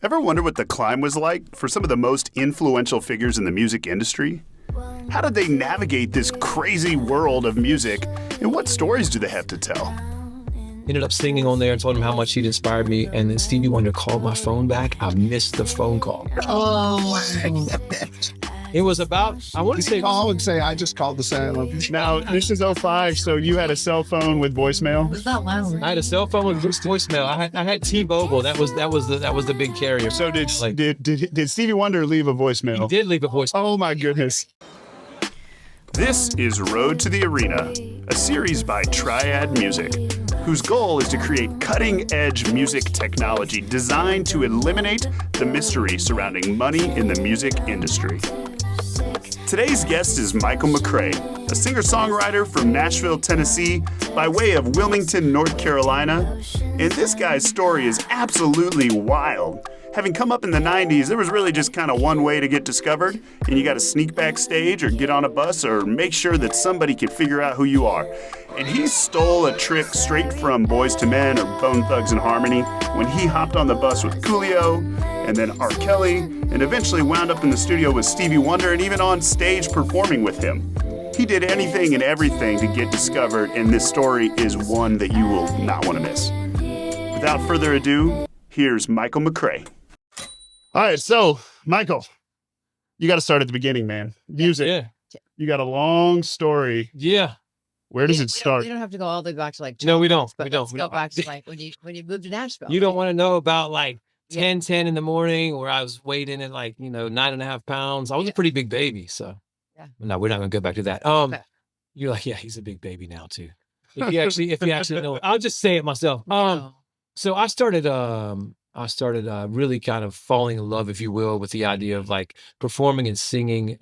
Ever wonder what the climb was like for some of the most influential figures in the music industry? How did they navigate this crazy world of music, and what stories do they have to tell? Ended up singing on there and told him how much he'd inspired me, and then Stevie Wonder called my phone back. I missed the phone call. It was about, I want to say... Call and say, I just called to say I love you. Now, this is '05, so you had a cell phone with voicemail? It's not loud. I had a cell phone with voicemail. I had T-Mobile. That was the big carrier. So did Stevie Wonder leave a voicemail? He did leave a voicemail. Oh my goodness. This is Road to the Arena, a series by Triad Music, whose goal is to create cutting-edge music technology designed to eliminate the mystery surrounding money in the music industry. Today's guest is Michael McCrae, a singer-songwriter from Nashville, Tennessee, by way of Wilmington, North Carolina. And this guy's story is absolutely wild. Having come up in the 90s, there was really just kind of one way to get discovered, and you got to sneak backstage or get on a bus or make sure that somebody could figure out who you are. And he stole a trick straight from Boyz II Men or Bone Thugs and Harmony when he hopped on the bus with Coolio and then R. Kelly, and eventually wound up in the studio with Stevie Wonder and even on stage performing with him. He did anything and everything to get discovered, and this story is one that you will not want to miss. Without further ado, here's Michael McCrae. All right, so Michael, you got to start at the beginning, man. Music. Yeah. You got a long story. Yeah. Where does it start? We don't have to go all the way back to like. No, we don't. But We don't. let's We go don't. back to like when you moved to Nashville. You don't want to know about like 10 in the morning where I was weighing at like, 9.5 pounds. I was a pretty big baby. So no, we're not going to go back to that. Okay. You're like, yeah, he's a big baby now too. If you actually know, I'll just say it myself. No. So I started really kind of falling in love, if you will, with the idea of like performing and singing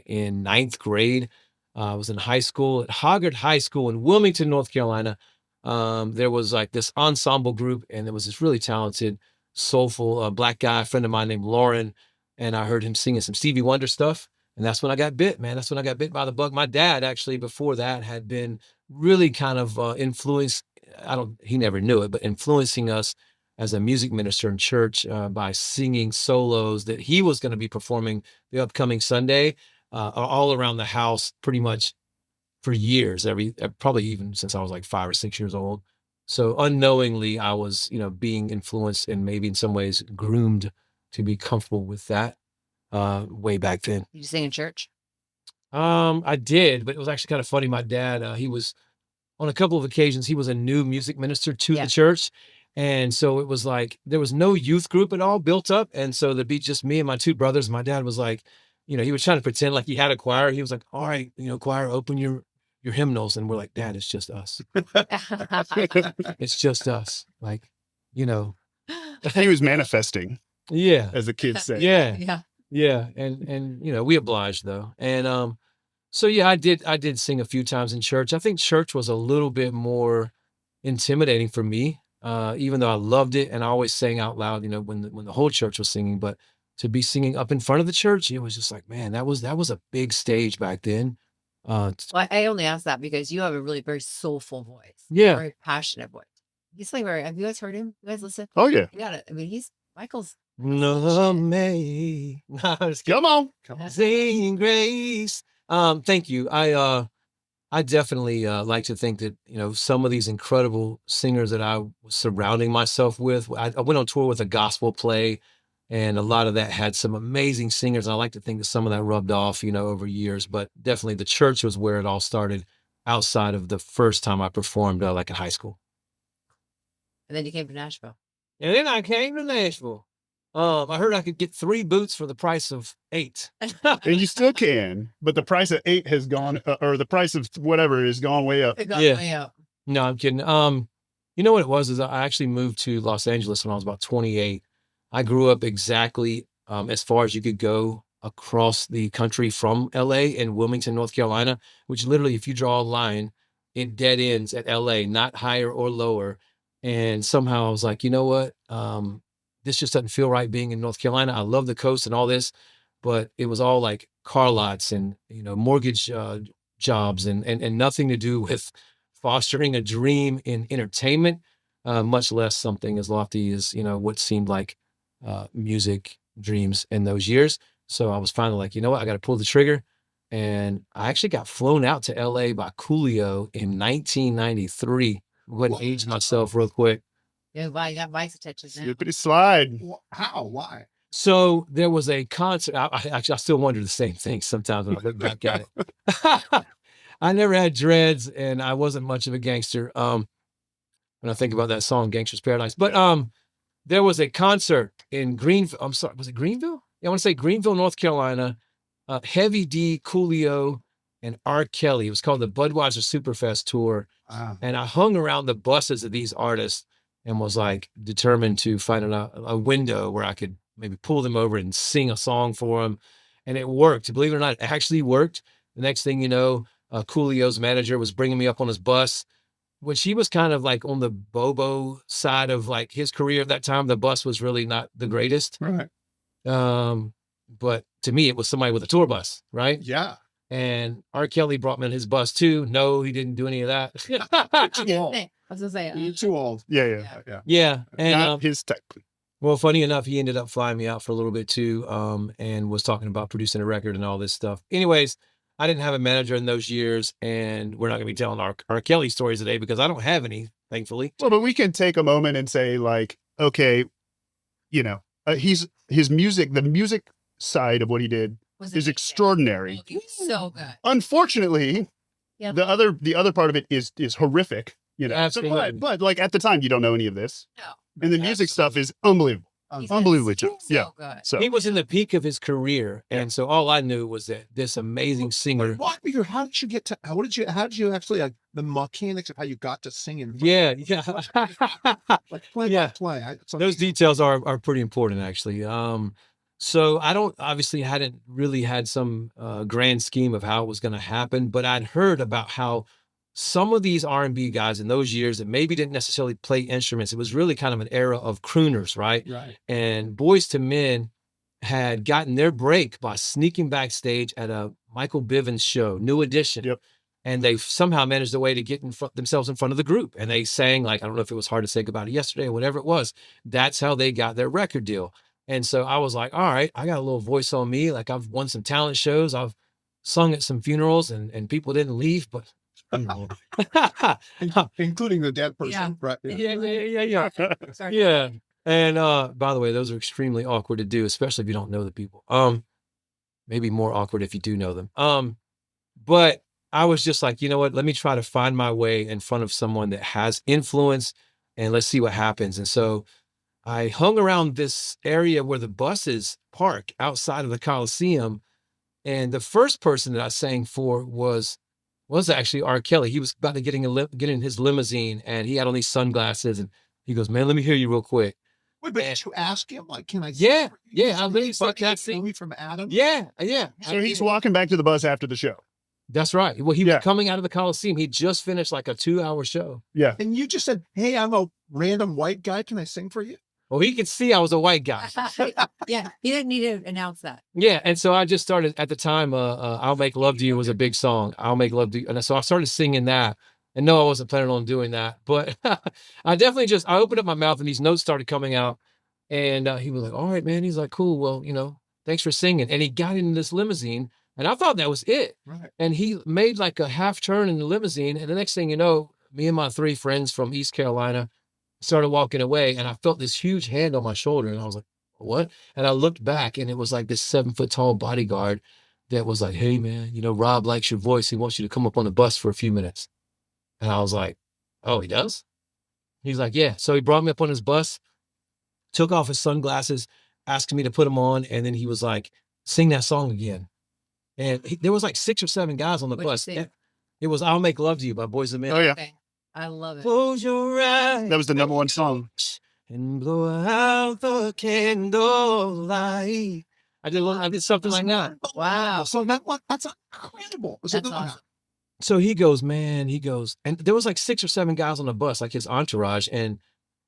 in ninth grade. I was in high school at Hoggard High School in Wilmington, North Carolina. There was like this ensemble group, and there was this really talented, soulful black guy, a friend of mine named Lauren, and I heard him singing some Stevie Wonder stuff. And that's when I got bit, man. That's when I got bit by the bug. My dad actually before that had been really kind of influenced. He never knew it, but influencing us as a music minister in church by singing solos that he was going to be performing the upcoming Sunday all around the house pretty much for years, probably even since I was like 5 or 6 years old. So unknowingly, I was, being influenced and maybe in some ways groomed to be comfortable with that way back then. Did you sing in church? I did, but it was actually kind of funny. My dad, he was on a couple of occasions, he was a new music minister to the church. And so it was like, there was no youth group at all built up. And so there'd be just me and my 2 brothers. My dad was like, he was trying to pretend like he had a choir. He was like, all right, choir, open your hymnals. And we're like, Dad, it's just us. It's just us. Like, He was manifesting. Yeah. As the kids say. Yeah. Yeah. And we obliged though. And so yeah, I did sing a few times in church. I think church was a little bit more intimidating for me. Even though I loved it and I always sang out loud, when the whole church was singing, but to be singing up in front of the church, it was just like, man, that was a big stage back then. Well, I only asked that because you have a really very soulful voice. Yeah. Very passionate voice. He's like have you guys heard him? You guys listen? Oh yeah. You got it. I mean, Michael's. No, May. Come on. Sing grace. Thank you. I definitely like to think that, some of these incredible singers that I was surrounding myself with, I went on tour with a gospel play, and a lot of that had some amazing singers. And I like to think that some of that rubbed off, over years, but definitely the church was where it all started outside of the first time I performed like in high school. And then you came to Nashville. And then I came to Nashville. I heard I could get 3 boots for the price of 8. And you still can, but the price of 8 has gone, or the price of whatever has gone way up. It got way up. No, I'm kidding. You know what it was is I actually moved to Los Angeles when I was about 28. I grew up exactly as far as you could go across the country from LA in Wilmington, North Carolina, which literally, if you draw a line, it dead ends at LA, not higher or lower. And somehow I was like, you know what? This just doesn't feel right being in North Carolina. I love the coast and all this, but it was all like car lots and, mortgage jobs and nothing to do with fostering a dream in entertainment, much less something as lofty as, what seemed like music dreams in those years. So I was finally like, you know what, I got to pull the trigger. And I actually got flown out to LA by Coolio in 1993. I'm going to age myself real quick. Yeah, why you got Mike's attention now? Slippity slide. How? Why? So there was a concert. I still wonder the same thing sometimes when I look back at it. I never had dreads and I wasn't much of a gangster. When I think about that song, Gangster's Paradise. But there was a concert in Greenville. I'm sorry, was it Greenville? Yeah, I want to say Greenville, North Carolina. Heavy D, Coolio, and R. Kelly. It was called the Budweiser Superfest Tour. Wow. And I hung around the buses of these artists and was like determined to find a window where I could maybe pull them over and sing a song for them. And it worked. Believe it or not, it actually worked. The next thing you know, Coolio's manager was bringing me up on his bus, which he was kind of like on the Bobo side of like his career at that time. The bus was really not the greatest. Right. But to me, it was somebody with a tour bus, right? Yeah. And R. Kelly brought me on his bus too. No, he didn't do any of that. Well, I was gonna say, you're too old. Yeah. Yeah. And Not his type. well, funny enough, he ended up flying me out for a little bit too, and was talking about producing a record and all this stuff. Anyways, I didn't have a manager in those years, and we're not going to be telling R. Kelly stories today because I don't have any, thankfully. Well, but we can take a moment and say, like, okay, his music, the music side of what he did is extraordinary. He was so good. Unfortunately, Yeah. the other part of it is horrific. Absolutely. But like at the time, you don't know any of this, No. and the music stuff is unbelievable. He's Unbelievably so tough. Yeah. good. So He was in the peak of his career, and so all I knew was that this amazing singer. Walk me through. How did you get to? How did you actually the mechanics of how you got to singing? Yeah. Like play Yeah. by play. Those details are pretty important, actually. So I hadn't really had some grand scheme of how it was going to happen, but I'd heard about how some of these R&B guys in those years that maybe didn't necessarily play instruments. It was really kind of an era of crooners, right? Right. And Boys to Men had gotten their break by sneaking backstage at a Michael Bivins show, New Edition. Yep. And they somehow managed a way to get themselves in front of the group. And they sang, like, I don't know if it was Hard to Say Goodbye to Yesterday or whatever it was. That's how they got their record deal. And so I was like, all right, I got a little voice on me. Like, I've won some talent shows. I've sung at some funerals and people didn't leave, but Including the dead person. Yeah. Right. yeah. Sorry. Yeah. And by the way, those are extremely awkward to do, especially if you don't know the people. Maybe more awkward if you do know them. But I was just like, you know what? Let me try to find my way in front of someone that has influence and let's see what happens. And so I hung around this area where the buses park outside of the Coliseum. And the first person that I sang for was actually R. Kelly. He was about to get in his limousine and he had on these sunglasses and he goes, man, let me hear you real quick. Wait, but did you ask him? Like, can I? Yeah, sing for you? yeah, I really fucked that Sing scene. me from Adam. Yeah. So he's walking back to the bus after the show. That's right. Well, he Yeah. was coming out of the Coliseum. He just finished like a 2-hour show. Yeah. And you just said, "Hey, I'm a random white guy. Can I sing for you?" Well, he could see I was a white guy. Yeah, he didn't need to announce that. Yeah. And so I just started at the time, I'll Make Love to You was a big song. I'll Make Love to You. And so I started singing that. And no, I wasn't planning on doing that. But I opened up my mouth and these notes started coming out. And he was like, all right, man. He's like, cool. Well, thanks for singing. And he got in this limousine. And I thought that was it. Right. And he made like a half turn in the limousine. And the next thing you know, me and my 3 friends from East Carolina started walking away. And I felt this huge hand on my shoulder. And I was like, what? And I looked back and it was like this 7-foot tall bodyguard that was like, hey, man, Rob likes your voice. He wants you to come up on the bus for a few minutes. And I was like, oh, he does? He's like, yeah. So he brought me up on his bus, took off his sunglasses, asked me to put them on. And then he was like, sing that song again. And there was like 6 or 7 guys on the What'd you bus. sing? It was I'll Make Love to You by Boys and Men. Oh, yeah. Okay. I love it. Close your eyes. That was the number one song. And blow out the candlelight. I did something like that. Wow. So that's incredible. So That's awesome. So he goes, and there was like 6 or 7 guys on the bus, like his entourage. And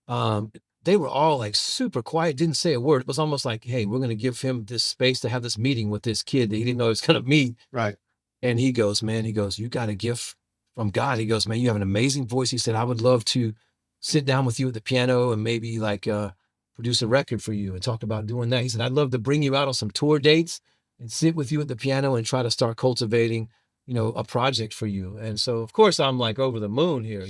they were all like super quiet, didn't say a word. It was almost like, hey, we're going to give him this space to have this meeting with this kid that he didn't know he was going to meet. Right. And he goes, you got a gift from God. He goes, man, you have an amazing voice. He said, I would love to sit down with you at the piano and maybe like produce a record for you and talk about doing that. He said, I'd love to bring you out on some tour dates and sit with you at the piano and try to start cultivating, a project for you. And so, of course, I'm like over the moon here,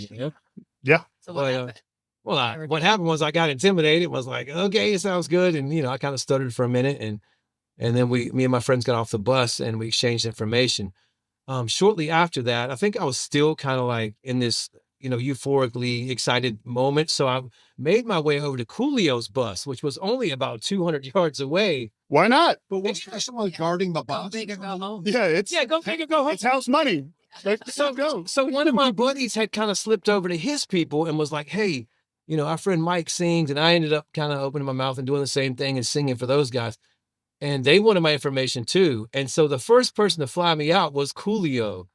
Yeah. So what But, happened? Well, what happened was I got intimidated, was like, okay, it sounds good. And, I kind of stuttered for a minute. And then me and my friends got off the bus and we exchanged information. Shortly after that, I think I was still kind of like in this, euphorically excited moment. So I made my way over to Coolio's bus, which was only about 200 yards away. Why not? But was there someone guarding the Go bus? big or go home. Yeah, it's Go figure, go home. it's house money. So one of my buddies had kind of slipped over to his people and was like, hey, our friend Mike sings. And I ended up kind of opening my mouth and doing the same thing and singing for those guys. And they wanted my information too. And so the first person to fly me out was Coolio.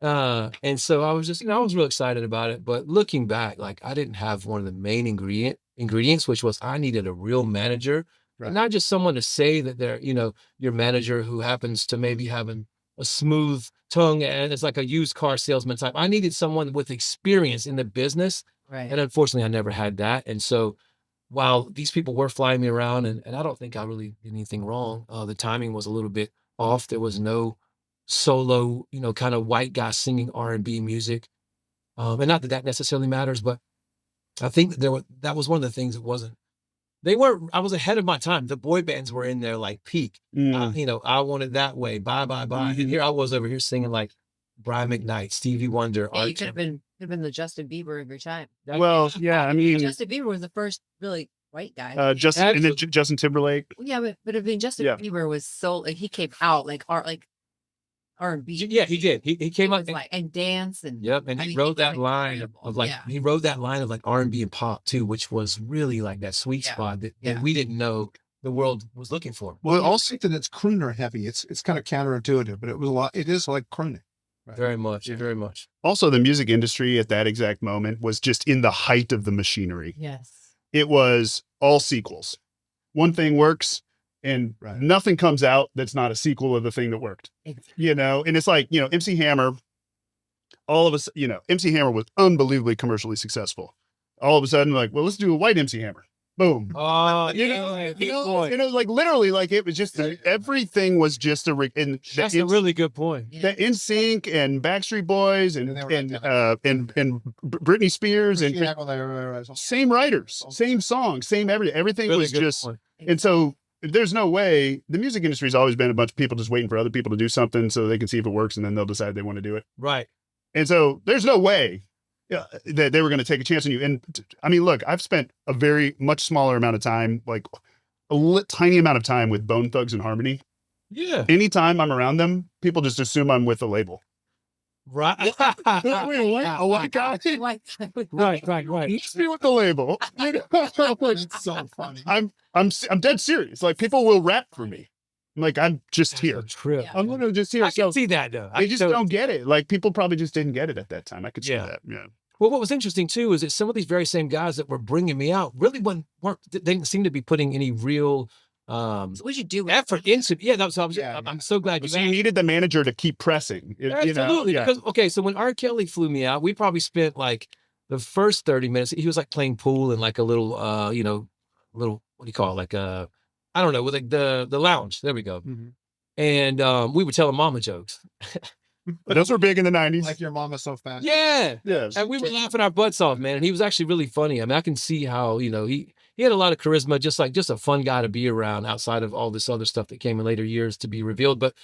And so I was just, I was real excited about it. But looking back, like I didn't have one of the main ingredients, which was I needed a real manager. Right. And not just someone to say that they're, your manager who happens to maybe have a smooth tongue and it's like a used car salesman type. I needed someone with experience in the business. Right. And unfortunately, I never had that. And so while these people were flying me around, and I don't think I really did anything wrong, the timing was a little bit off. There was no solo, kind of white guy singing R&B music. And not that that necessarily matters, but I think that was one of the things that I was ahead of my time. The boy bands were in their like peak. I Want It That Way, Bye, Bye, Bye. And here I was over here singing like Brian McKnight, Stevie Wonder. Yeah, you Archer. could have been the Justin Bieber of your time. Well, yeah, I mean, Justin Bieber was the first really white guy. Justin Timberlake. Yeah, but I mean, Justin Yeah. Bieber was so like he came out like R&B. Yeah, he did. He came He out was like and dance and yep, and I he mean, wrote he that was line incredible. of like Yeah. he wrote that line of like R&B and pop too, which was really like that sweet Yeah. spot that Yeah. we didn't know the world was looking for. Well, also think that it's crooner heavy. It's kind of counterintuitive, but it is like crooning. Right. Very much, Yeah. very much. Also, the music industry at that exact moment was just in the height of the machinery. Yes. It was all sequels. One thing works and Right. nothing comes out that's not a sequel of the thing that worked. Exactly. And it's like, MC Hammer, MC Hammer was unbelievably commercially successful. All of a sudden, like, well, let's do a white MC Hammer. Boom. Oh, Like literally, like it was just everything was just that's a really good point. Yeah. the NSYNC and Backstreet Boys and And they were and Britney Spears and Yeah, well, they're- same writers, same songs, same everything. Everything Really was good just, point. and so there's no way. The music industry has always been a bunch of people just waiting for other people to do something so they can see if it works and then they'll decide they want to do it. Right. And so there's no way that they were going to take a chance on you. And I mean, look, I've spent a very much smaller amount of time, like tiny amount of time with Bone Thugs and Harmony. Yeah. Anytime I'm around them, people just assume I'm with a label. Right. A white guy? Like, Right. Must be with the label. It's so funny. I'm dead serious. Like people will rap for me. I'm like, I'm just here. Trip. Yeah. I'm literally just here. I So can see that though. they just don't get it. Like people probably just didn't get it at that time. I could see Yeah. that. Yeah. Well, what was interesting too is that some of these very same guys that were bringing me out really they didn't seem to be putting any real so what you do with effort into. Yeah, that's what Yeah, I'm so glad you So you asked. needed the manager to keep pressing. Absolutely. Yeah. Because okay, so when R. Kelly flew me out, we probably spent like the first 30 minutes. He was like playing pool in like a little little what do you call it? Like I don't know, with like the lounge. There we go. Mhm. And we were telling mama jokes. But those were big in the 90s. Like your mama's so fast. Yeah. Yes. And we were laughing our butts off, man. And he was actually really funny. I mean, I can see how, he had a lot of charisma, just a fun guy to be around outside of all this other stuff that came in later years to be revealed. But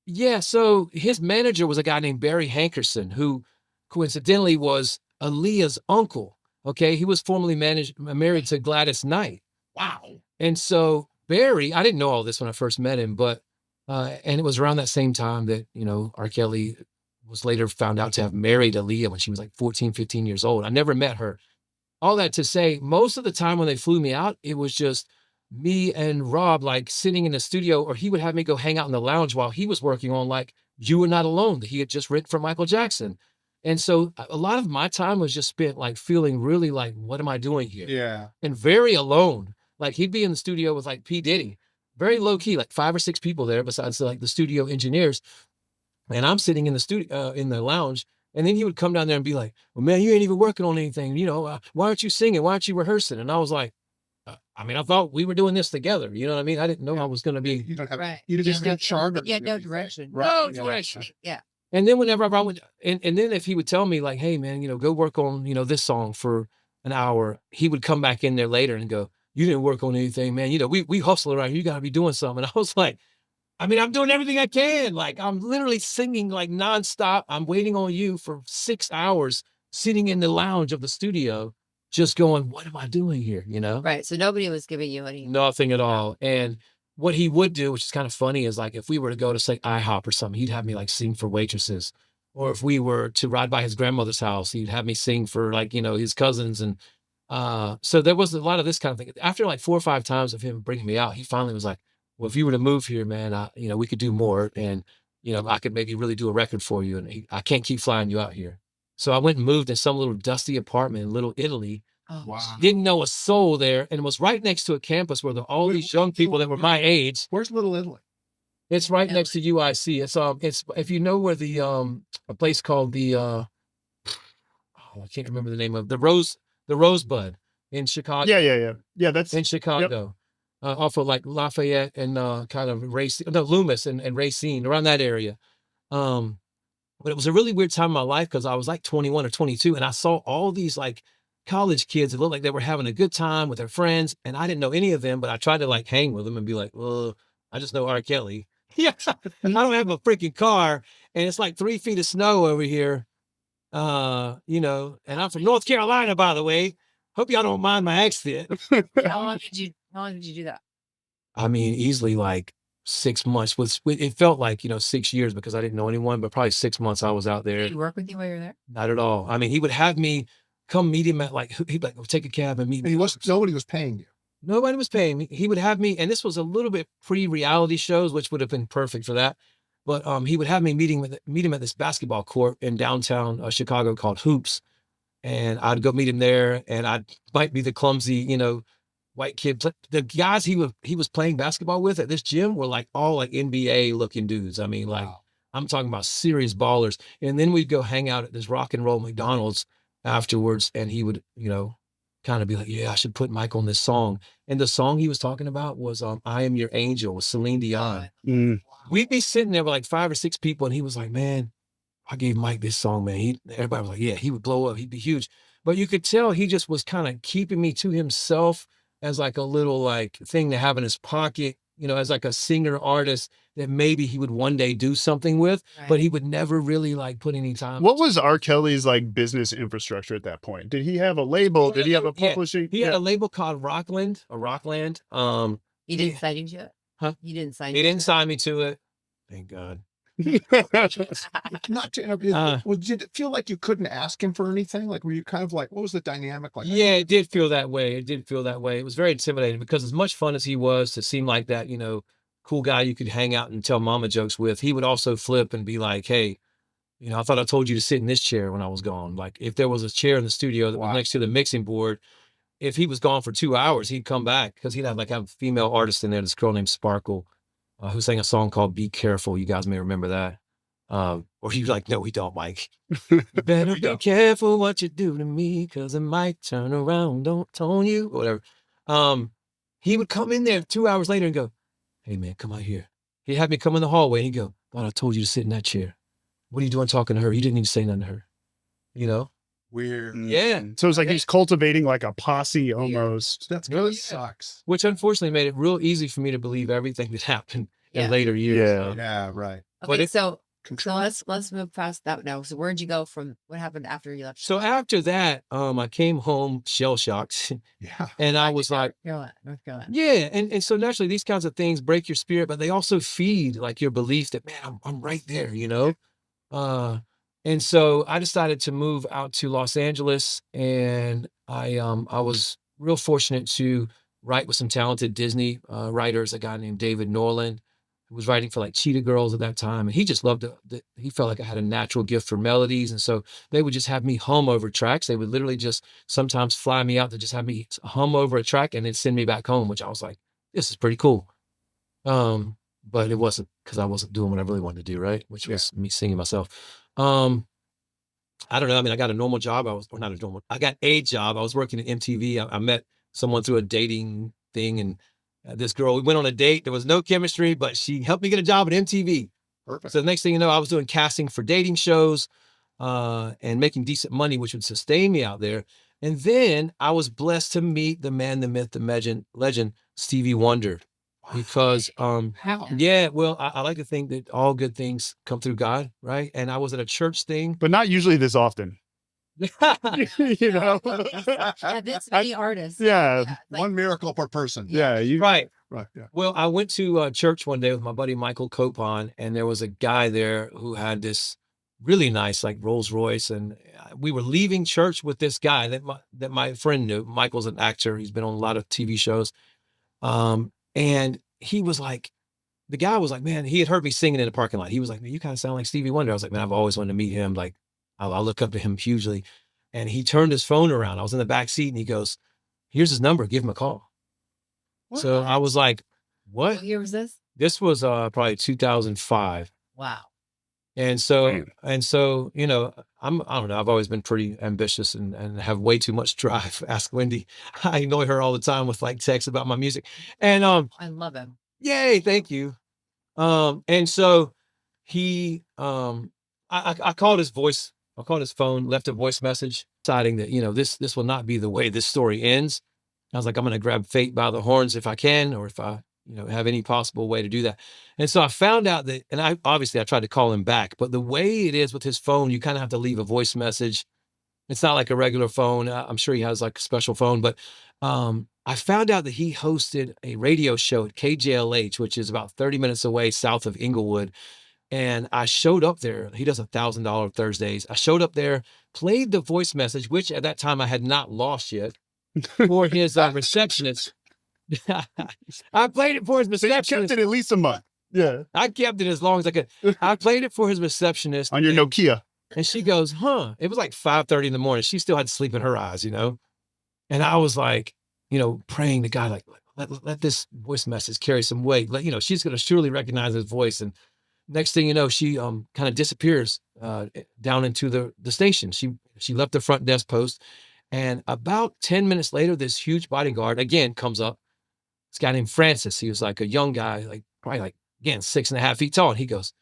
yeah, so his manager was a guy named Barry Hankerson, who coincidentally was Aaliyah's uncle. Okay. He was formerly married to Gladys Knight. Wow. And so Barry, I didn't know all this when I first met him, but and it was around that same time that, R. Kelly was later found out to have married Aaliyah when she was like 14, 15 years old. I never met her. All that to say, most of the time when they flew me out, it was just me and Rob like sitting in the studio, or he would have me go hang out in the lounge while he was working on like You Were Not Alone that he had just written for Michael Jackson. And so a lot of my time was just spent like feeling really like, what am I doing here? Yeah. And very alone. Like he'd be in the studio with like P. Diddy, very low key, like 5 or 6 people there besides like the studio engineers. And I'm sitting in the studio, in the lounge. And then he would come down there and be like, well, man, you ain't even working on anything. Why aren't you singing? Why aren't you rehearsing? And I was like, I mean, I thought we were doing this together. You know what I mean? I didn't know I was going to be You don't have, Right. you just Yeah, get chartered. Yeah, no direction. no Yeah. direction. Yeah. And then whenever I would, and then if he would tell me like, hey man, go work on, this song for an hour, he would come back in there later and go, you didn't work on anything, man. We hustle around here. You got to be doing something. And I was like, I mean, I'm doing everything I can. Like I'm literally singing like nonstop. I'm waiting on you for 6 hours, sitting in the lounge of the studio, just going, what am I doing here? Right. So nobody was giving you any. Nothing at all. And what he would do, which is kind of funny, is like if we were to go to say IHOP or something, he'd have me like sing for waitresses. Or if we were to ride by his grandmother's house, he'd have me sing for like, his cousins. And so there was a lot of this kind of thing. After like 4 or 5 times of him bringing me out, he finally was like, well, if you were to move here, man, we could do more. And, I could maybe really do a record for you. And I can't keep flying you out here. So I went and moved in some little dusty apartment in Little Italy. Oh, Wow. Didn't know a soul there, and it was right next to a campus where all these young people that were my age. Where's Little Italy? It's right next to UIC. It's if you know where the a place called the I can't remember the name of the Rosebud in Chicago. Yeah. That's In Chicago, off of like Lafayette and kind of Loomis and Racine, around that area. But it was a really weird time in my life because I was like 21 or 22, and I saw all these like college kids that looked like they were having a good time with their friends, and I didn't know any of them, but I tried to like hang with them and be like, well, I just know R. Kelly. Yeah, I don't have a freaking car, and it's like 3 feet of snow over here, and I'm from North Carolina, by the way. Hope y'all don't mind my accent. How long did you do that? I mean, easily like 6 months. It felt like 6 years because I didn't know anyone, but probably 6 months I was out there. Did he work with you while you were there? Not at all. I mean, he would have me come meet him at he'd like, take a cab and meet me. Nobody was paying you. Nobody was paying me. He would have me, and this was a little bit pre-reality shows, which would have been perfect for that. But he would have me meet him at this basketball court in downtown Chicago called Hoops, and I'd go meet him there, and I might be the clumsy, white kid. The guys he was playing basketball with at this gym were like all like NBA looking dudes. I mean, like I'm talking about serious ballers. And then we'd go hang out at this rock and roll McDonald's afterwards, and he would, kind of be like, yeah, I should put Mike on this song. And the song he was talking about was I Am Your Angel with Celine Dion. We'd be sitting there with like 5 or 6 people, and he was like, man, I gave Mike this song, man. Everybody was like, yeah, he would blow up. He'd be huge. But you could tell he just was kind of keeping me to himself as like a little like thing to have in his pocket, as like a singer artist that maybe he would one day do something with, but he would never really like put any time. What was R. Kelly's like business infrastructure at that point? Did he have a label? Did he have a publishing? He had a label called Rockland. He didn't sign you to it? Huh? He didn't sign He you didn't to sign me to it. Thank God. Not to interrupt. Did it feel like you couldn't ask him for anything? Like, were you kind of like, what was the dynamic like? Yeah, it did feel that way. It was very intimidating because as much fun as he was to seem like that, cool guy you could hang out and tell mama jokes with, he would also flip and be like, hey, I thought I told you to sit in this chair when I was gone. Like if there was a chair in the studio that was next to the mixing board, if he was gone for 2 hours, he'd come back because he'd have a female artist in there, this girl named Sparkle, who sang a song called Be Careful. You guys may remember that. Or he's like, no, we don't, Mike. You better be careful what you do to me because it might turn around, don't tone you, or whatever. He would come in there 2 hours later and go, hey, man, come out here. He'd have me come in the hallway and he'd go, thought I told you to sit in that chair. What are you doing talking to her? You didn't need to say nothing to her, Weird. Yeah. So it's like he's cultivating like a posse almost. That really sucks. Which unfortunately made it real easy for me to believe everything that happened in later years. Yeah. Yeah, right. Okay, so Control. let's move past that now. So where'd you go from? What happened after you left? So after that, I came home shell shocked. Yeah. And I was like, North Carolina. yeah. And so naturally these kinds of things break your spirit, but they also feed like your belief that, man, I'm right there, And so I decided to move out to Los Angeles, and I was real fortunate to write with some talented Disney writers, a guy named David Norland, who was writing for like Cheetah Girls at that time. And he just loved it. He felt like I had a natural gift for melodies. And so they would just have me hum over tracks. They would literally just sometimes fly me out to just have me hum over a track and then send me back home, which I was like, this is pretty cool. But it wasn't because I wasn't doing what I really wanted to do, right? Which was me singing myself. I don't know. I mean, I got a normal job. I got a job. I was working at MTV. I met someone through a dating thing. And this girl, we went on a date. There was no chemistry, but she helped me get a job at MTV. Perfect. So the next thing you know, I was doing casting for dating shows and making decent money, which would sustain me out there. And then I was blessed to meet the man, the myth, the legend, Stevie Wonder. Because How? yeah, well, I like to think that all good things come through God, right? And I was at a church thing. But not usually this often. You know? Yeah, this many artists. Yeah. Like, One miracle per person. Yeah. You, Right. Right. Yeah. Well, I went to church one day with my buddy Michael Copon, and there was a guy there who had this really nice, like Rolls Royce, and we were leaving church with this guy that my friend knew. Michael's an actor; he's been on a lot of TV shows, and he was like, the guy was like, man, he had heard me singing in the parking lot. He was like, man, you kind of sound like Stevie Wonder. I was like, man, I've always wanted to meet him. Like, I look up to him hugely, and he turned his phone around. I was in the back seat, and he goes, "Here's his number. Give him a call." So I was like, what? what year was this? This was probably 2005. Wow. And so, Man. you know, I don't know. I've always been pretty ambitious and have way too much drive. Ask Wendy. I annoy her all the time with like texts about my music. And I love him. yay, thank you. And so he I called his voice, I called his phone, left a voice message, deciding that, you know, this will not be the way this story ends. I was like, I'm gonna grab fate by the horns if I can, or if I, you know, have any possible way to do that. And so I found out that, and I tried to call him back, but the way it is with his phone, you kind of have to leave a voice message. It's not like a regular phone. I'm sure he has like a special phone, but I found out that he hosted a radio show at KJLH, which is about 30 minutes away south of Inglewood. And I showed up there. He does $1,000 Thursdays. I showed up there, played the voice message, which at that time I had not lost yet, for his receptionist. I played it for his So you receptionist. kept it at least a month. Yeah. I kept it as long as I could. I played it for his receptionist. On your Nokia. And she goes, huh. It was like 5:30 in the morning. She still had sleep in her eyes, you know? And I was like, you know, praying to God, like, let this voice message carry some weight. You know, she's going to surely recognize his voice. And next thing you know, she kind of disappears down into the station. She left the front desk post. And about 10 minutes later, this huge bodyguard again comes up. This guy named Francis. He was like a young guy, like probably like, again, 6.5 feet tall. And he goes,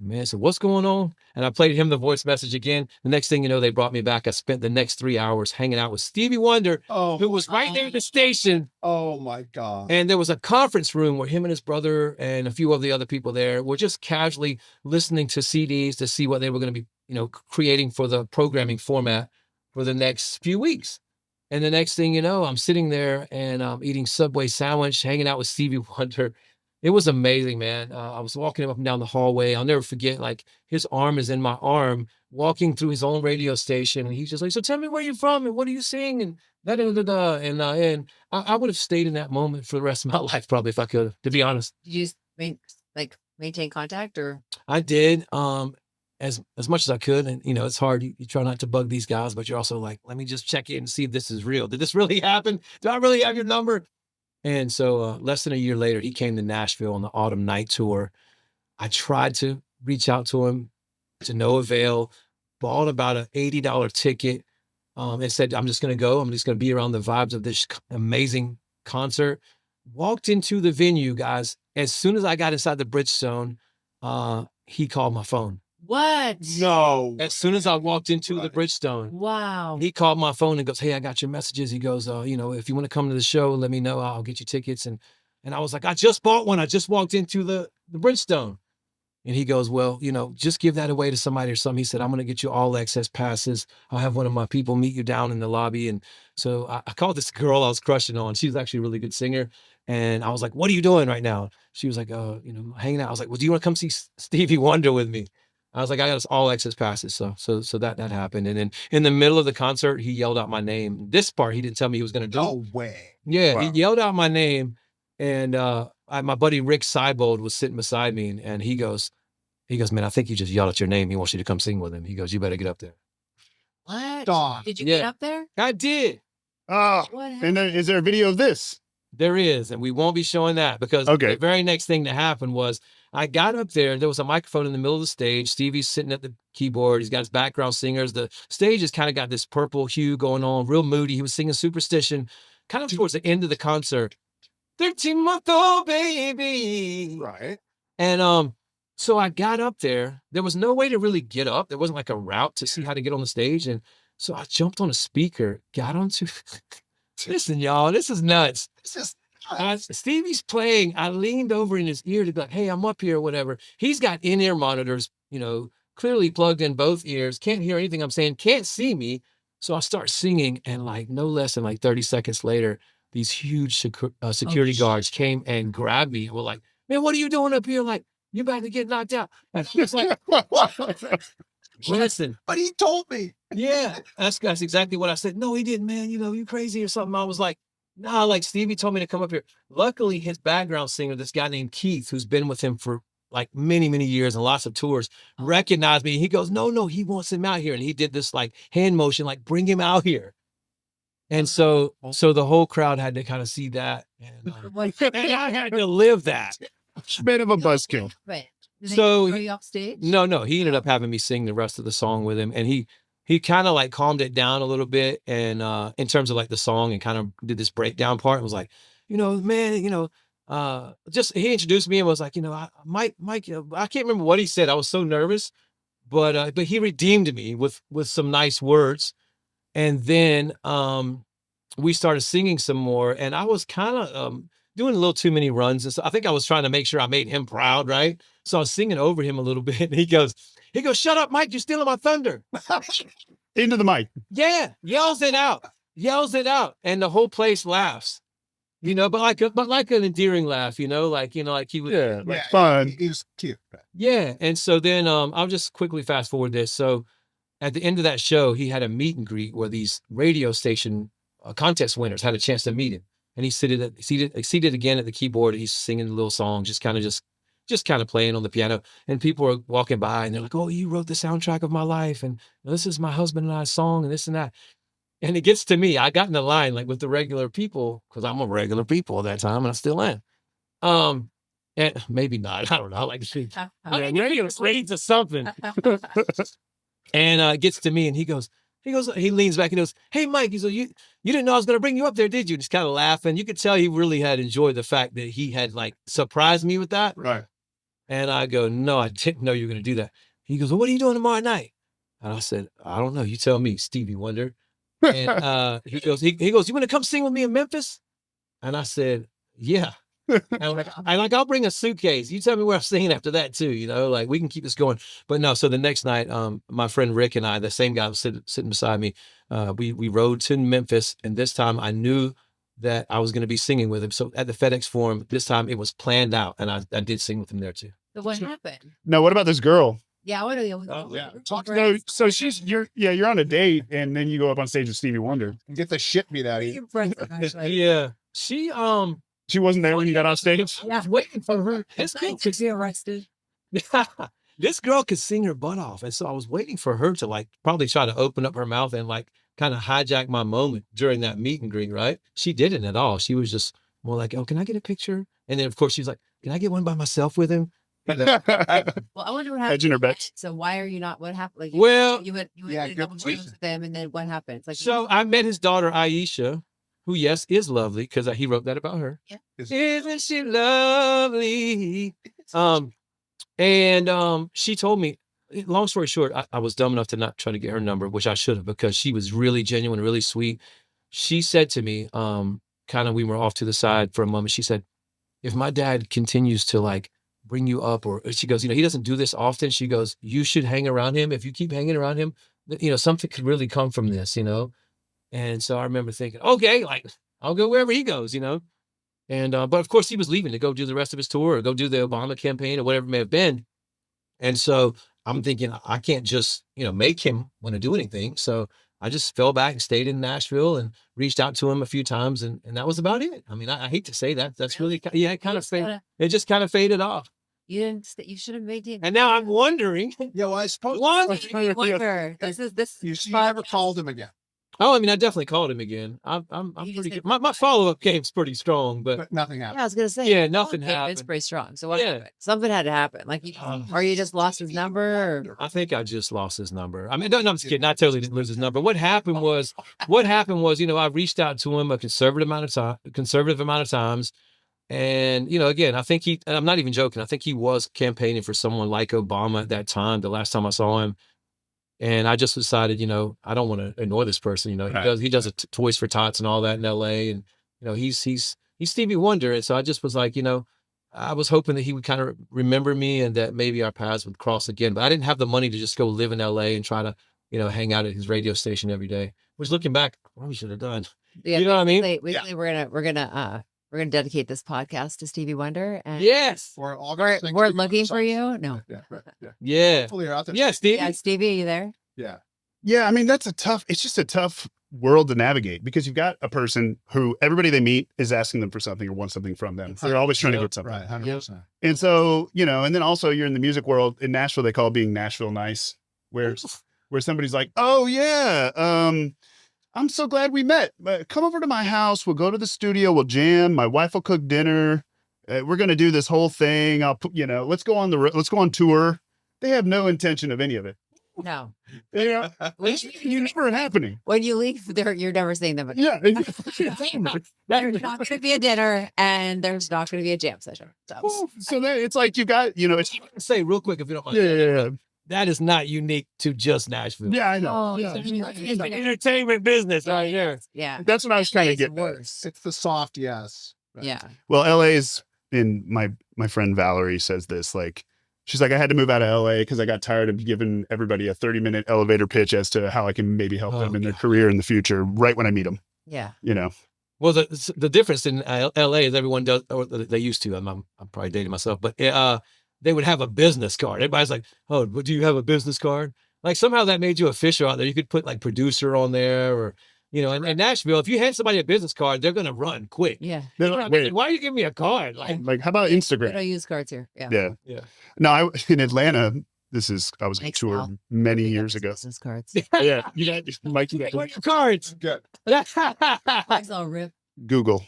man, so what's going on? And I played him the voice message again. The next thing you know, they brought me back. I spent the next 3 hours hanging out with Stevie Wonder, who was right there at the station. Oh my God. And there was a conference room where him and his brother and a few of the other people there were just casually listening to CDs to see what they were going to be, you know, creating for the programming format for the next few weeks. And the next thing you know, I'm sitting there and I'm eating Subway sandwich, hanging out with Stevie Wonder. It was amazing, man. I was walking him up and down the hallway. I'll never forget, like, his arm is in my arm, walking through his own radio station. And he's just like, so tell me where you're from and what do you sing? And da-da-da-da. And I would have stayed in that moment for the rest of my life, probably, if I could, to be honest. Did you maintain contact or? I did, as much as I could. And, you know, it's hard. You try not to bug these guys, but you're also like, let me just check in and see if this is real. Did this really happen? Do I really have your number? And so less than a year later, he came to Nashville on the Autumn Night Tour. I tried to reach out to him to no avail, bought about an $80 ticket and said, I'm just going to go. I'm just going to be around the vibes of this amazing concert. Walked into the venue, guys. As soon as I got inside the Bridgestone, he called my phone. What? No. As soon as I walked into the Bridgestone, Wow. he called my phone and goes, hey, I got your messages. He goes, you know, if you want to come to the show, let me know. I'll get you tickets. And I was like, I just bought one. I just walked into the Bridgestone. And he goes, well, you know, just give that away to somebody or something. He said, I'm going to get you all access passes. I'll have one of my people meet you down in the lobby. And so I called this girl I was crushing on. She was actually a really good singer. And I was like, what are you doing right now? She was like, you know, hanging out. I was like, well, do you want to come see Stevie Wonder with me? I was like, I got us all access passes. So that happened. And then in the middle of the concert, he yelled out my name. This part, he didn't tell me he was going to do. No way. Yeah, Wow. he yelled out my name. And my buddy Rick Seibold was sitting beside me. And he goes, man, I think he just yelled out your name. He wants you to come sing with him. He goes, you better get up there. What? Dawn. Did you Yeah. get up there? I did. Oh, What and happened? then is there a video of this? There is, and we won't be showing that because Okay. the very next thing that happened was I got up there. There was a microphone in the middle of the stage. Stevie's sitting at the keyboard. He's got his background singers. The stage has kind of got this purple hue going on, real moody. He was singing Superstition kind of towards the end of the concert. 13-month-old baby. Right. And so I got up there. There was no way to really get up. There wasn't like a route to see how to get on the stage. And so I jumped on a speaker, got onto, listen, y'all, this is nuts. It's just Stevie's playing. I leaned over in his ear to be like, hey, I'm up here or whatever. He's got in-ear monitors, clearly plugged in both ears. Can't hear anything I'm saying. Can't see me. So I start singing, and like no less than like 30 seconds later, these huge security guards came and grabbed me and were like, man, what are you doing up here? Like, you about to get knocked out. And I was like, listen. But he told me. Yeah, that's exactly what I said. No, he didn't, man. You crazy or something. I was like, nah, like Stevie told me to come up here. Luckily, his background singer, this guy named Keith, who's been with him for like many, many years and lots of tours, recognized me. He goes, no, he wants him out here. And he did this like hand motion, like bring him out here. And so the whole crowd had to kind of see that. And I had to live that. Bit of a buzzkill. So Are you off stage? No, he ended up having me sing the rest of the song with him. And he kind of like calmed it down a little bit. And in terms of like the song, and kind of did this breakdown part and was like, man, just he introduced me and was like, Mike, I can't remember what he said. I was so nervous, but he redeemed me with some nice words. And then we started singing some more, and I was kind of doing a little too many runs. And so I think I was trying to make sure I made him proud, right? So I was singing over him a little bit, and he goes, shut up, Mike, you're stealing my thunder. Into the mic. Yeah, yells it out. And the whole place laughs. But like an endearing laugh, like he was fun. He was cute. Yeah. And so then I'll just quickly fast forward this. So at the end of that show, he had a meet and greet where these radio station contest winners had a chance to meet him. And he's seated again at the keyboard. He's singing a little song, just kind of playing on the piano. And people are walking by and they're like, oh, you wrote the soundtrack of my life. And this is my husband and I's song and this and that. And it gets to me. I got in the line like with the regular people, because I'm a regular people at that time, and I still am. And maybe not. I don't know. I like to see regular grades or something. And it gets to me, and he leans back and goes, hey, Mike, he said, you didn't know I was going to bring you up there, did you? Just kind of laughing. You could tell he really had enjoyed the fact that he had like surprised me with that. Right. And I go, no, I didn't know you were going to do that. He goes, well, what are you doing tomorrow night? And I said, I don't know. You tell me, Stevie Wonder. And he goes, you want to come sing with me in Memphis? And I said, yeah. And I'll bring a suitcase. You tell me where I'm singing after that too, like we can keep this going. But no, so the next night, my friend Rick and I, the same guy was sitting beside me, we rode to Memphis, and this time I knew that I was going to be singing with him. So at the FedEx Forum, this time it was planned out, and I did sing with him there too. So what happened? Now, what about this girl? Yeah, I want to know. Oh, yeah. No, so you're on a date, and then you go up on stage with Stevie Wonder And get the shit beat out of you. Yeah. She wasn't there when you got on stage. I was waiting for her. This girl could be arrested. This girl could sing her butt off. And so I was waiting for her to like probably try to open up her mouth and like kind of hijack my moment during that meet and greet, right? She didn't at all. She was just more like, oh, can I get a picture? And then of course she's like, can I get one by myself with him? Well, I wonder what happened. Hedging her bets. So why are you not? What happened? Like, Well, you went a couple shows with them, and then what happened? It's like, so I met his daughter Aisha, who yes is lovely because he wrote that about her. Yeah. Isn't she lovely? And she told me. Long story short, I was dumb enough to not try to get her number, which I should have, because she was really genuine, really sweet. She said to me, we were off to the side for a moment. She said, if my dad continues to like bring you up, or she goes, he doesn't do this often. She goes, you should hang around him. If you keep hanging around him, something could really come from this, And so I remember thinking, okay, like I'll go wherever he goes, And, but of course he was leaving to go do the rest of his tour or go do the Obama campaign or whatever it may have been. And so I'm thinking I can't just, make him want to do anything. So I just fell back and stayed in Nashville and reached out to him a few times. And that was about it. I mean, I hate to say that. That's really, it kind of faded. It just kind of faded off. You should have made it. And now I'm wondering. Yeah, well, I suppose. This You never called him again. Oh, I mean, I definitely called him again. I'm pretty good. My follow-up game's pretty strong, but nothing happened. Yeah, I was gonna say. Nothing happened. It's pretty strong. So what happened? Something had to happen. Like, or you just lost his number? Or? I think I just lost his number. I mean, no, I'm just kidding. I totally didn't lose his number. What happened was, I reached out to him a conservative amount of times. And, again, I think and I'm not even joking, I think he was campaigning for someone like Obama at that time, the last time I saw him. And I just decided, I don't want to annoy this person. He does Toys for Tots and all that in LA. And, he's Stevie Wonder. And so I just was like, I was hoping that he would kind of remember me and that maybe our paths would cross again. But I didn't have the money to just go live in LA and try to, hang out at his radio station every day, which looking back, probably should have done. Yeah, You know what I mean? Basically, we're gonna dedicate this podcast to Stevie Wonder. And Yes. For August we're 16th. looking for you. No. Yeah, right. Yeah. Yeah. Hopefully you're out there. Yeah, Stevie. Yeah, Stevie, are you there? Yeah. Yeah, I mean, it's just a tough world to navigate because you've got a person who everybody they meet is asking them for something or wants something from them. They're always trying to get something. Right. 100%. And so, and then also you're in the music world in Nashville, they call being Nashville nice, where somebody's like, oh yeah, I'm so glad we met. Come over to my house. We'll go to the studio. We'll jam. My wife will cook dinner. We're going to do this whole thing. I'll put, let's go on tour. They have no intention of any of it. No. It's never happening. When you leave, you're never seeing them again. Yeah. There's not going to be a dinner, and there's not going to be a jam session. So then it's like you got, it's Say real quick, if you don't mind. yeah. That is not unique to just Nashville. Yeah, I know. Oh, Yeah. It's an entertainment business right there. Yeah. That's what I was trying to get. Worse. It's the soft yes. Right. Yeah. Well, LA's in my friend Valerie says this, like, she's like, I had to move out of LA because I got tired of giving everybody a 30-minute elevator pitch as to how I can maybe help them in their career in the future, right when I meet them. Yeah. Well, the difference in LA is everyone does, or they used to. I'm probably dating myself, but they would have a business card. Everybody's like, "Oh, but do you have a business card?" Like somehow that made you official out there. You could put like producer on there, or in Nashville, if you hand somebody a business card, they're gonna run quick. Yeah. They're like, wait, Why are you giving me a card? like how about We Instagram? don't use cards here. Yeah. Yeah. Yeah. No, in Atlanta. I was on Thanks, tour Al. many We years have ago. Business cards. Yeah, you got Mike. You got Where are your cards? Good. Thanks, all rip. Google.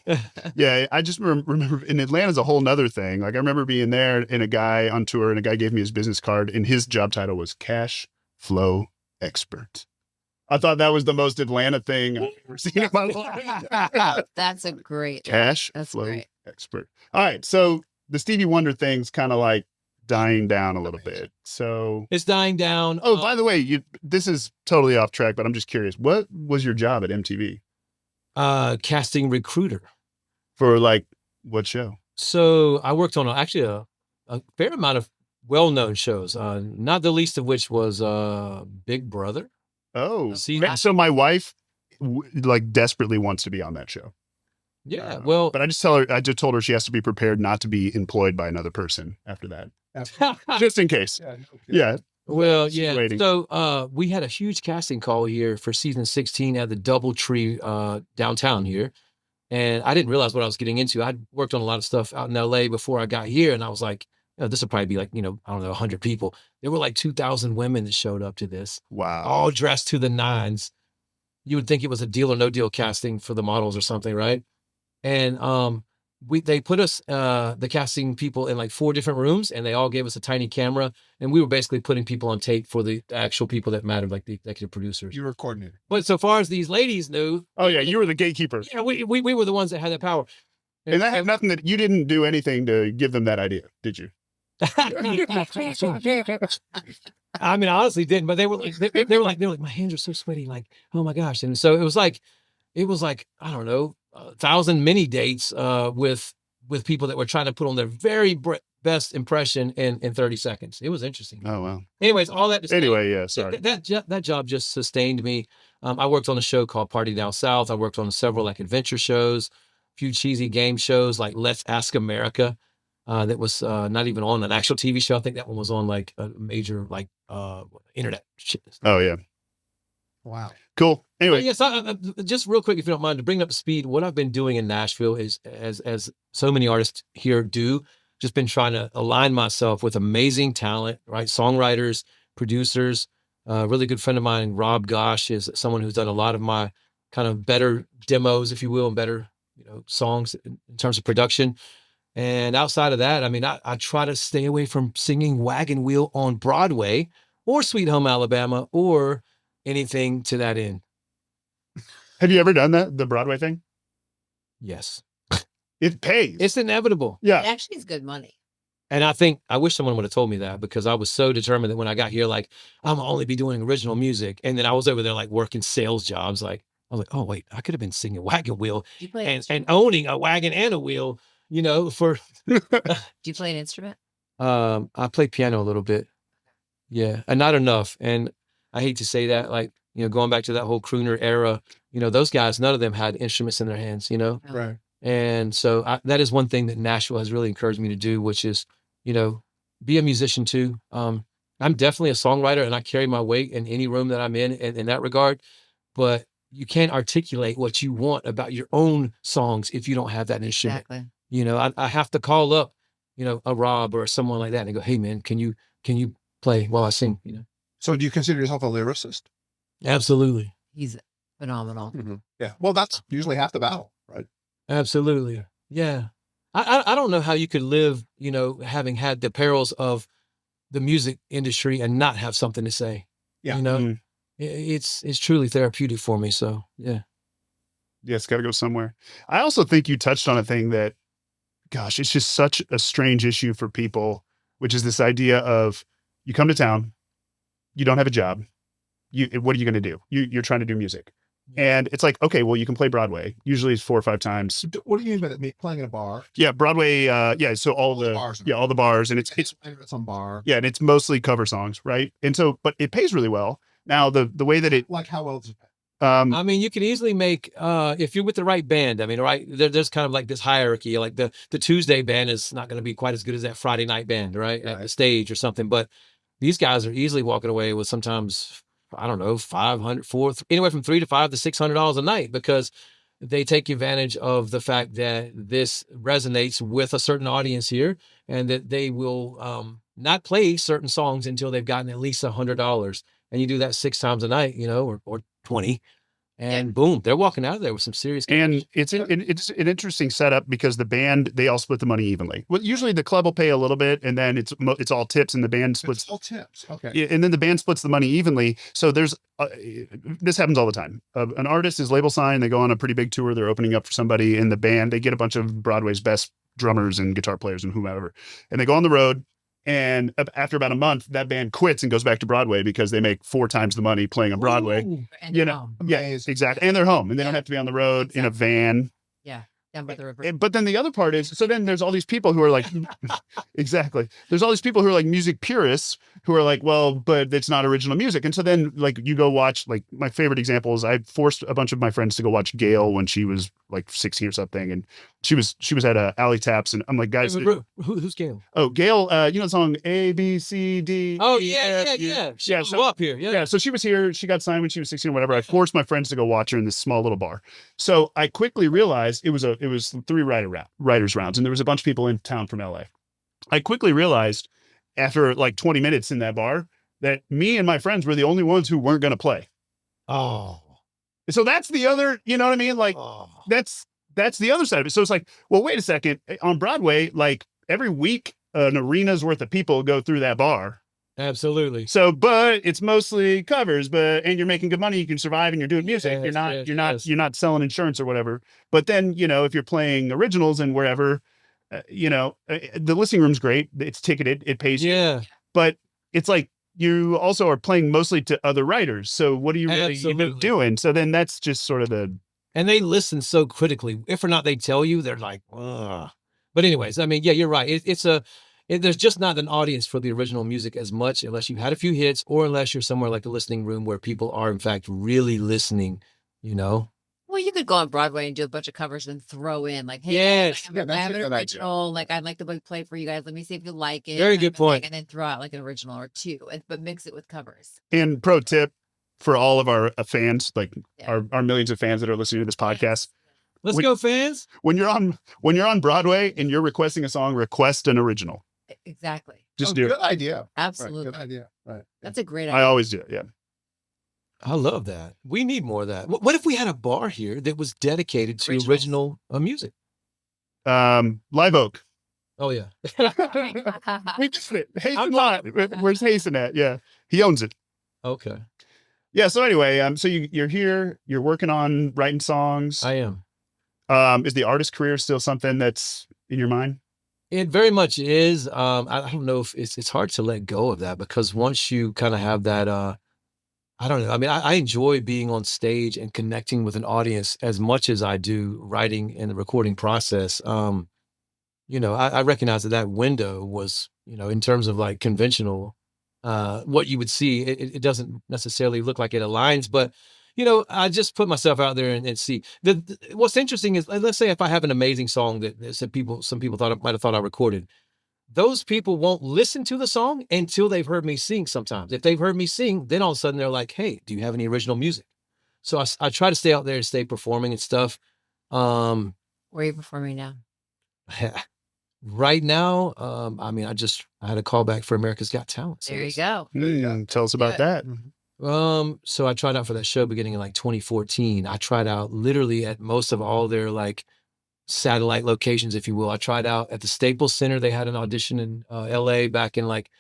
Yeah, I just remember in Atlanta's a whole nother thing. Like I remember being there and a guy on tour and a guy gave me his business card and his job title was cash flow expert. I thought that was the most Atlanta thing I've ever seen in my life. That's a great Cash That's flow great. expert. All right, so the Stevie Wonder thing's kind of like dying down a little bit. So It's dying down. oh, by the way, this is totally off track, but I'm just curious. What was your job at MTV? Casting recruiter. For like what show? So I worked on actually a fair amount of well-known shows, not the least of which was Big Brother. Oh, See, so my wife like desperately wants to be on that show. yeah. Well, But I just told her she has to be prepared not to be employed by another person after that, just in case. Yeah. No kidding. Yeah. well, She's yeah. waiting. So we had a huge casting call here for season 16 at the DoubleTree downtown here. And I didn't realize what I was getting into. I'd worked on a lot of stuff out in LA before I got here. And I was like, this will probably be like, I don't know, 100 people. There were like 2,000 women that showed up to this, Wow. all dressed to the nines. You would think it was a Deal or No Deal casting for the models or something, right? And they put us, the casting people, in like 4 different rooms, and they all gave us a tiny camera, and we were basically putting people on tape for the actual people that mattered, like the executive producers. You were coordinator. But so far as these ladies knew, Oh yeah, you were the gatekeeper, yeah, we were the ones that had that power. and that had nothing that you didn't do anything to give them that idea, did you? I mean, I honestly didn't, but they were like, my hands are so sweaty, like, oh my gosh. And so it was like, I don't know, 1,000 mini dates with people that were trying to put on their very best impression in 30 seconds. It was interesting. Oh wow. Anyways, all that to say, Anyway, yeah, sorry. that job just sustained me. I worked on a show called Party Down South. I worked on several like adventure shows, a few cheesy game shows like Let's Ask America. That was not even on an actual TV show. I think that one was on like a major like internet shit. Oh yeah. Wow. Cool. Anyway, Yes, just real quick, if you don't mind, to bring up to speed, what I've been doing in Nashville is, as so many artists here do, just been trying to align myself with amazing talent, right? Songwriters, producers. A really good friend of mine, Rob Gosh, is someone who's done a lot of my kind of better demos, if you will, and better songs in terms of production. And outside of that, I mean, I try to stay away from singing Wagon Wheel on Broadway or Sweet Home Alabama or anything to that end. have you ever done the Broadway thing? Yes. It pays. It's inevitable. It yeah. actually is good money. And I wish someone would have told me that, because I was so determined that when I got here, like, I'm gonna only be doing original music. And then I was over there like working sales jobs. Like, I was like, oh wait, I could have been singing Wagon Wheel Do you play an and instrument? owning a wagon and a wheel, for Do you play an instrument? I play piano a little bit. Yeah. And not enough. And I hate to say that, like, going back to that whole crooner era, those guys, none of them had instruments in their hands, No. Right. And so that is one thing that Nashville has really encouraged me to do, which is, be a musician too. I'm definitely a songwriter, and I carry my weight in any room that I'm in that regard. But you can't articulate what you want about your own songs if you don't have that instrument. Exactly. I have to call up, a Rob or someone like that and go, hey man, can you play while I sing? So do you consider yourself a lyricist? Absolutely. He's phenomenal. Mm-hmm. Yeah. Well, that's usually half the battle, right? Absolutely. Yeah. I don't know how you could live, having had the perils of the music industry and not have something to say. Yeah. Mhm. It's truly therapeutic for me. So yeah. Yeah, it's got to go somewhere. I also think you touched on a thing that, gosh, it's just such a strange issue for people, which is this idea of you come to town, you don't have a job. What are you going to do? You're trying to do music. And it's like, okay, well, you can play Broadway. Usually it's 4 or 5 times. What do you mean by that? Playing in a bar? Yeah, Broadway. Yeah, so all the bars. all the bars, and it's some bar. yeah, and it's mostly cover songs, right? And so, but it pays really well. Now the way that it, Like how well does it pay? I mean, you can easily make, if you're with the right band, I mean, right, there's kind of like this hierarchy, like the Tuesday band is not going to be quite as good as that Friday night band, right? At the stage or something. But these guys are easily walking away with sometimes, I don't know, anywhere from $300 to $500 to $600 a night, because they take advantage of the fact that this resonates with a certain audience here, and that they will not play certain songs until they've gotten at least $100. And you do that 6 times a night, or 20. And boom, they're walking out of there with some serious. and it's an interesting setup because the band, they all split the money evenly. Well, usually the club will pay a little bit, and then it's all tips, and the band splits. It's all tips. Okay. Yeah, and then the band splits the money evenly. So there's this happens all the time. An artist is label signed. They go on a pretty big tour. They're opening up for somebody in the band. They get a bunch of Broadway's best drummers and guitar players and whomever, and they go on the road. And after about a month, that band quits and goes back to Broadway because they make 4 times the money playing on Broadway. Ooh. And Yeah, exactly. And they're home, and they don't have to be on the road in a van. Yeah. Down by the river. But then the other part is, so then there's all these people who are like, exactly. There's all these people who are like music purists who are like, well, but it's not original music. And so then like you go watch, like my favorite example is I forced a bunch of my friends to go watch Gail when she was like 16 or something. And she was at Alley Taps, and I'm like, guys, Who's Gail? oh, Gail, you know the song A, B, C, D. Oh, E, yeah. F, She yeah, grew up here. Yeah. Yeah, so she was here. She got signed when she was 16 or whatever. I forced my friends to go watch her in this small little bar. So I quickly realized it was 3 writers rounds, and there was a bunch of people in town from LA. I quickly realized after like 20 minutes in that bar that me and my friends were the only ones who weren't going to play. Oh. So that's the other, you know what I mean? Like that's the other side of it. So it's like, well, wait a second. On Broadway, like every week, an arena's worth of people go through that bar. Absolutely. So, but it's mostly covers, and you're making good money, you can survive, and you're doing music. You're not selling insurance or whatever. But then, if you're playing originals and wherever, the listening room's great. It's ticketed, it pays you. Yeah. But it's like you also are playing mostly to other writers. So what are you really even doing? So then that's just sort of and they listen so critically. If or not they tell you, they're like, ugh. But anyways, I mean, yeah, you're right. There's just not an audience for the original music as much unless you've had a few hits, or unless you're somewhere like the listening room where people are in fact really listening, Well, you could go on Broadway and do a bunch of covers and throw in like, hey, yes, I have an original, like I'd like to play for you guys. Let me see if you like it. Very good point. And then throw out like an original or 2, but mix it with covers. And pro tip for all of our fans, like our millions of fans that are listening to this podcast. Let's go, fans. When you're on Broadway and you're requesting a song, request an original. Exactly. Just do good it. idea. Absolutely. Right, good idea. Right. That's a great idea. I always do it. Yeah. I love that. We need more of that. What if we had a bar here that was dedicated to original music? Live Oak. Oh yeah. We just did it. Hasten Live. Where's Hasten at? Yeah. He owns it. Okay. Yeah. So anyway, so you're here, you're working on writing songs. I am. Is the artist career still something that's in your mind? It very much is. I don't know if it's hard to let go of that, because once you kind of have that, I don't know. I mean, I enjoy being on stage and connecting with an audience as much as I do writing and the recording process. I recognize that window was, in terms of like conventional, what you would see, it doesn't necessarily look like it aligns, but I just put myself out there and see. What's interesting is, let's say if I have an amazing song that some people might have thought I recorded, those people won't listen to the song until they've heard me sing. Sometimes if they've heard me sing, then all of a sudden they're like, hey, do you have any original music? So I try to stay out there and stay performing and stuff. Where are you performing now? Right now, I had a call back for America's Got Talent. There you go. Tell us about that. So I tried out for that show beginning in like 2014. I tried out literally at most of all their like satellite locations, if you will. I tried out at the Staples Center. They had an audition in LA back in like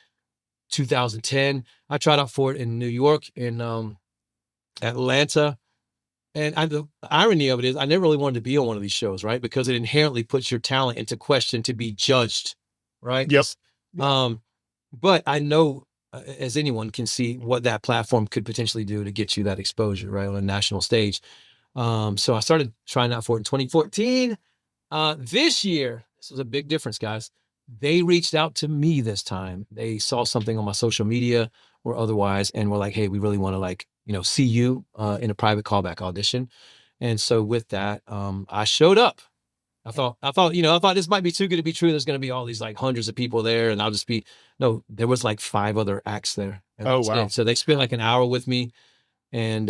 2010. I tried out for it in New York, in Atlanta. And the irony of it is I never really wanted to be on one of these shows, right? Because it inherently puts your talent into question to be judged, right? Yep. But I know, as anyone can see, what that platform could potentially do to get you that exposure, right, on a national stage. So I started trying out for it in 2014. This year, this was a big difference, guys. They reached out to me this time. They saw something on my social media or otherwise, and were like, hey, we really want to see you in a private callback audition. And so with that, I showed up. I thought this might be too good to be true. There's going to be all these like hundreds of people there, and I'll just be, no, there was like 5 other acts there. Oh, wow. So they spent like an hour with me, and,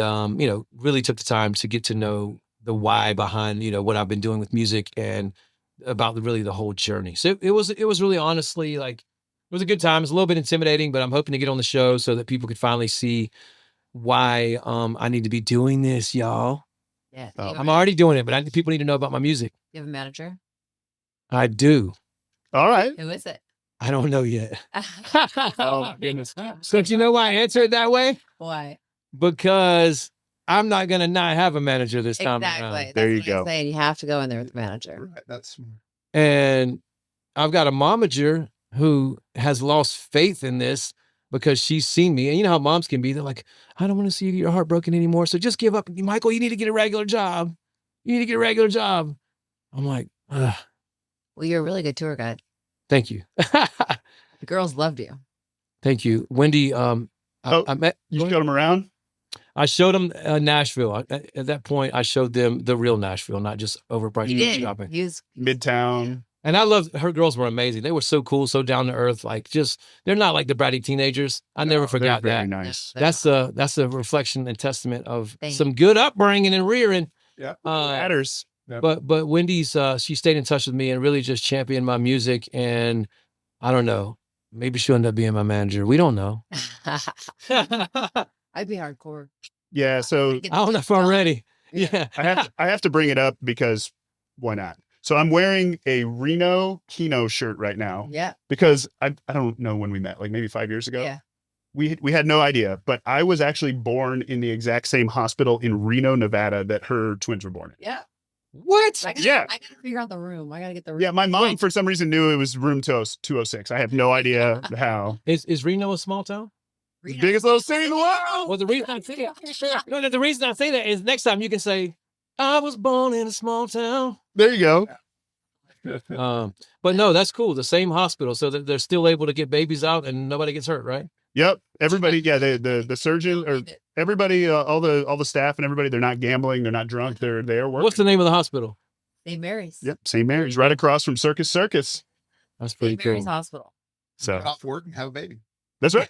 really took the time to get to know the why behind, what I've been doing with music and about the whole journey. So it was really, honestly, like, it was a good time. It's a little bit intimidating, but I'm hoping to get on the show so that people could finally see why I need to be doing this, y'all. Yeah. I'm already doing it, but people need to know about my music. You have a manager? I do. All right. Who is it? I don't know yet. Oh, goodness. So do you know why I answer it that way? Why? Because I'm not going to not have a manager this time around. Exactly. There That's you what go. I'm saying. You have to go in there with the manager. Right, that's smart. And I've got a momager who has lost faith in this because she's seen me. And you know how moms can be. They're like, I don't want to see you get your heart broken anymore. So just give up. Michael, you need to get a regular job. You need to get a regular job. I'm like, ugh. Well, you're a really good tour guide. Thank you. The girls loved you. Thank you. Wendy, I met. You showed them around? I showed them Nashville. At that point, I showed them the real Nashville, not just overpriced shopping. He was Midtown. And I loved, her girls were amazing. They were so cool, so down to earth. Like, just, they're not like the bratty teenagers. I never forgot Very that. nice. That's a reflection and testament of Thank some good upbringing and rearing. Yeah. Matters. But Wendy's, she stayed in touch with me and really just championed my music. And I don't know, maybe she'll end up being my manager. We don't know. I'd be hardcore. Yeah. So I don't know if I'm ready. Yeah. I have to bring it up because why not? So I'm wearing a Reno Kino shirt right now. Yeah. Because I don't know when we met, like maybe 5 years ago. Yeah. We had no idea, but I was actually born in the exact same hospital in Reno, Nevada that her twins were born in. Yeah. What? I Yeah. gotta figure out the room. I gotta get the room. Yeah, my mom for some reason knew it was room 206. I have no idea how. Is Reno a small town? The biggest little city in the world. Well, the reason I say the reason I say that is next time you can say, I was born in a small town. There you go. But no, that's cool. The same hospital, so that they're still able to get babies out and nobody gets hurt, right? Yep. Everybody, yeah, the surgeon or everybody, all the staff and everybody, they're not gambling, they're not drunk, they're working. What's the name of the hospital? St. Mary's. Yep, St. Mary's, right across from Circus Circus. That's pretty St. Mary's cool. Hospital. So Get off work and have a baby. that's right.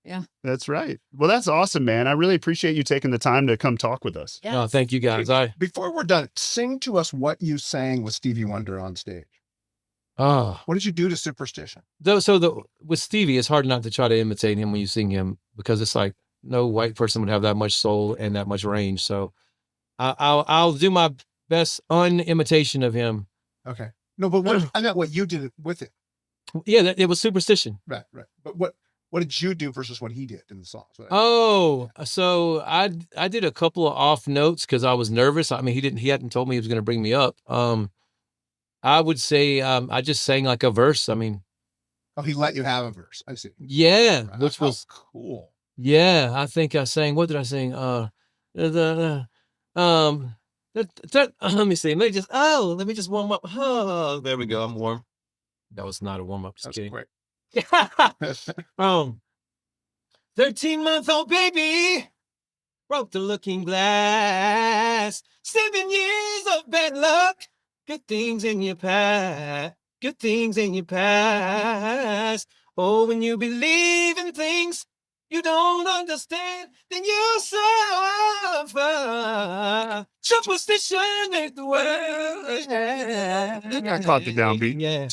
Yeah. That's right. Well, that's awesome, man. I really appreciate you taking the time to come talk with us. Yeah. No, thank you guys. Before we're done, sing to us what you sang with Stevie Wonder on stage. What What did you do to Superstition? with Stevie, it's hard not to try to imitate him when you sing him, because it's like no white person would have that much soul and that much range. So I'll do my best un-imitation of him. Okay. No, but what I meant what you did with it. Yeah, it was Superstition. Right, right. But what What did you do versus what he did in the songs? Oh, so I did a couple of off notes because I was nervous. I mean, he hadn't told me he was going to bring me up. I would say I just sang like a verse. I mean, Oh, he let you have a verse. I see. yeah, Right. which How was cool. yeah. I think I sang. What did I sing? Let me see. Let me just warm up. Oh, there we go. I'm warm. That was not a warm up. Just That's kidding. quick. 13-month-old baby broke the looking glass. 7 years of bad luck. Good things in your past. Good things in your past. Oh, when you believe in things you don't understand, then you suffer. Superstition is the word. I caught the downbeat. Yeah.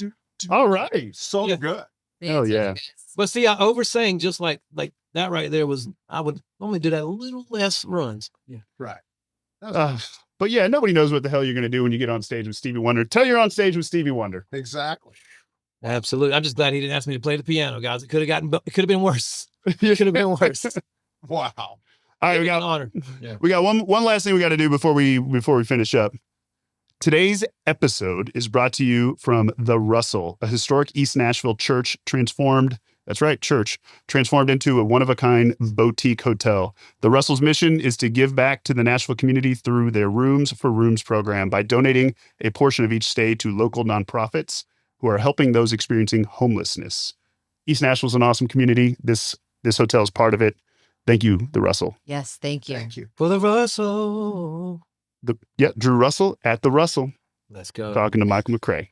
All right. So Yeah. good. Oh, yeah. But see, I oversang just like that right there was, I would only do that a little less runs. Yeah. Right. That was nice. But yeah, nobody knows what the hell you're going to do when you get on stage with Stevie Wonder. Tell you're on stage with Stevie Wonder. Exactly. Absolutely. I'm just glad he didn't ask me to play the piano, guys. It could have been worse. It could have been worse. Wow. All right, we An got honor. Yeah. We got one last thing we got to do before we finish up. Today's episode is brought to you from The Russell, a historic East Nashville church transformed into a one-of-a-kind boutique hotel. The Russell's mission is to give back to the Nashville community through their Rooms for Rooms program by donating a portion of each stay to local nonprofits who are helping those experiencing homelessness. East Nashville's an awesome community. This hotel is part of it. Thank you, The Russell. Yes, thank you. Thank you. For the Russell. Drew Russell at The Russell, Let's go. talking to Michael McCrae.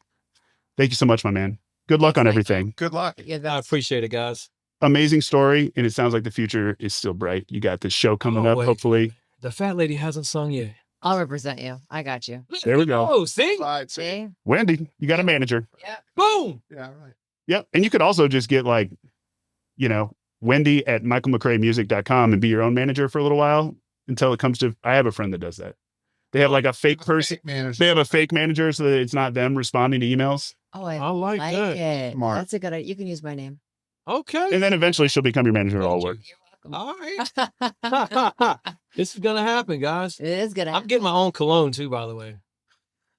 Thank you so much, my man. Good luck on everything. Good luck. You're the I best. appreciate it, guys. Amazing story, and it sounds like the future is still bright. You got this show coming Oh, up, wait. hopefully. The fat lady hasn't sung yet. I'll represent you. I got you. There we go. Oh, see? Side, See? Wendy, you got a manager. Boom. Yeah, right. Yep. And you could also just get Wendy at michaelmccraemusic.com and be your own manager for a little while until it comes to, I have a friend that does that. They have like a fake person. Fake manager. They have a fake manager so that it's not them responding to emails. Oh, I I like like that. it. Smart. That's a good idea. You can use my name. Okay. And then eventually she'll become your manager. It'll all work. You're welcome. All right. This is going to happen, guys. It is good. I'm getting my own cologne too, by the way.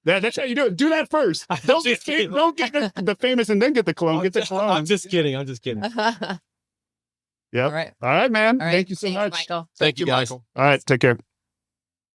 That's how you do it. Do that first. Don't get the famous and then get the cologne. Get the cologne. I'm just kidding. I'm just kidding. Yep. All right. All right, man. All right. Thank you so Thanks, much. Michael. Thank you, guys. All right. Take care.